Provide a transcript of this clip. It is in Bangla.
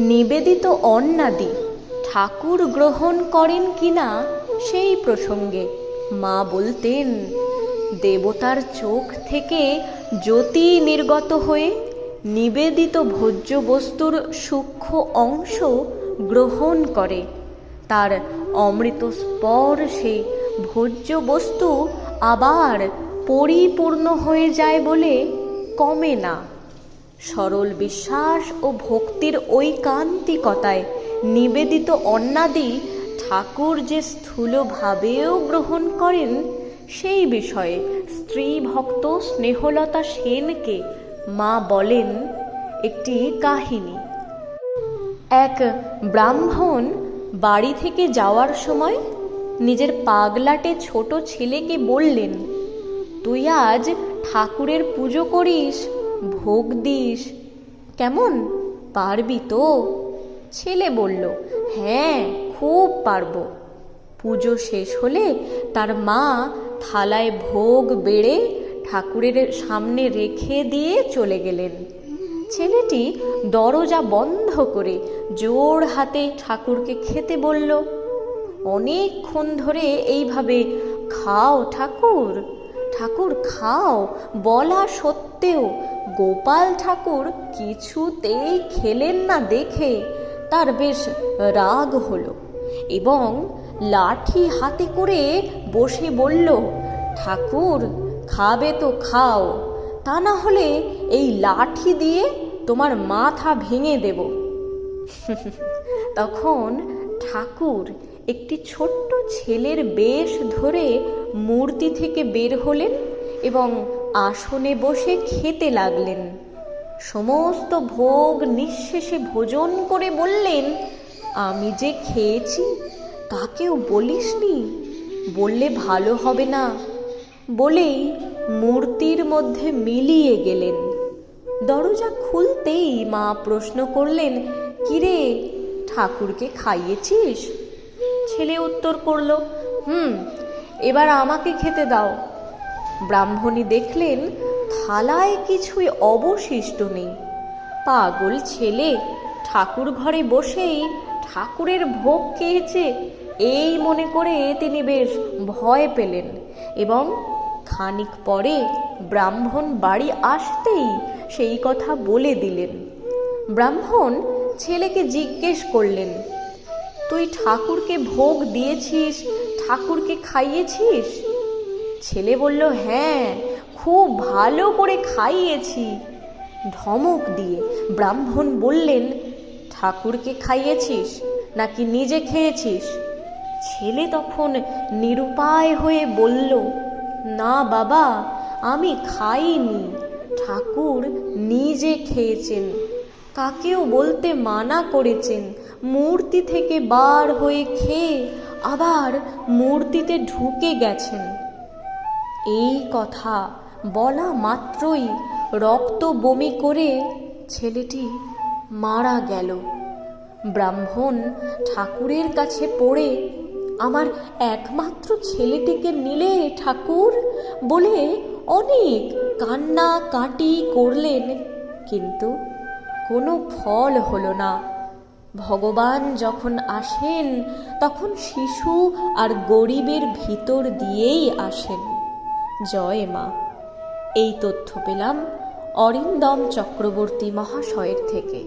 নিবেদিত অন্নাদি ঠাকুর গ্রহণ করেন কিনা সেই প্রসঙ্গে মা বলতেন, দেবতার চোখ থেকে জ্যোতি নির্গত হয়ে নিবেদিত ভোজ্য বস্তুর সূক্ষ্ম অংশ গ্রহণ করে। তার অমৃত স্পর্শে ভোজ্য বস্তু আবার পরিপূর্ণ হয়ে যায় বলে কমে না। সরল বিশ্বাস ও ভক্তির ঐকান্তিকতায় নিবেদিত অন্নাদি ঠাকুর যে স্থূলভাবেও গ্রহণ করেন, সেই বিষয়ে স্ত্রী ভক্ত স্নেহলতা সেনকে মা বলেন একটি কাহিনী। এক ব্রাহ্মণ বাড়ি থেকে যাওয়ার সময় নিজের পাগলাটে ছোট ছেলেকে বললেন, তুই আজ ঠাকুরের পুজো করিস, ভোগ দিস, কেমন, পারবি তো? ছেলে বলল, হ্যাঁ, খুব পারবো। পুজো শেষ হলে তার মা থালায় ভোগ বেড়ে ঠাকুরের সামনে রেখে দিয়ে চলে গেলেন। ছেলেটি দরজা বন্ধ করে জোর হাতে ঠাকুরকে খেতে বলল। অনেকক্ষণ ধরে এইভাবে খাও ঠাকুর, ঠাকুর খাও বলা সত্ত্বেও গোপাল ঠাকুর কিছুতেই খেলেন না দেখে তার বেশ রাগ হলো এবং লাঠি হাতে করে বসে বলল, ঠাকুর খাবে তো খাও, তা না হলে এই লাঠি দিয়ে তোমার মাথা ভেঙে দেব। তখন ঠাকুর একটি ছোট্ট ছেলের বেশ ধরে মূর্তি থেকে বের হলেন এবং আসনে বসে খেতে লাগলেন। সমস্ত ভোগ নিঃশেষে ভোজন করে বললেন, আমি যে খেয়েছি কাকেও বলিসনি, বললে ভালো হবে না, বলেই মূর্তির মধ্যে মিলিয়ে গেলেন। দরজা খুলতেই মা প্রশ্ন করলেন, কিরে, ঠাকুরকে খাইয়েছিস? ছেলে উত্তর করল, এবার আমাকে খেতে দাও। ব্রাহ্মণী দেখলেন থালায় কিছুই অবশিষ্ট নেই। পাগল ছেলে ঠাকুর ঘরে বসেই ঠাকুরের ভোগ খেয়েছে এই মনে করে তিনি বেশ ভয় পেলেন এবং খানিক পরে ব্রাহ্মণ বাড়ি আসতেই সেই কথা বলে দিলেন। ব্রাহ্মণ ছেলেকে জিজ্ঞেস করলেন, তুই ঠাকুরকে ভোগ দিয়েছিস, ঠাকুরকে খাইয়েছিস? ছেলে বলল, হ্যাঁ, খুব ভালো করে খাইয়েছি। ধমক দিয়ে ব্রাহ্মণ বললেন, ঠাকুরকে খাইয়েছিস নাকি নিজে খেয়েছিস? ছেলে তখন নিরুপায় হয়ে বলল, না বাবা, আমি খাইনি, ঠাকুর নিজে খেয়েছেন, কাকেও বলতে মানা করেছেন, মূর্তি থেকে বার হয়ে খেয়ে আবার মূর্তিতে ঢুকে গেছেন। এই কথা বলা মাত্রই রক্ত বমি করে ছেলেটি মারা গেল। ব্রাহ্মণ ঠাকুরের কাছে পড়ে, আমার একমাত্র ছেলেটিকে নিলে ঠাকুর বলে অনেক কান্না কাটি করলেন, কিন্তু কোনো ফল হলো না। ভগবান যখন আসেন তখন শিশু আর গরিবের ভিতর দিয়েই আসেন। জয় মা। এই তথ্য পেলাম অরিন্দম চক্রবর্তী মহাশয়ের থেকে।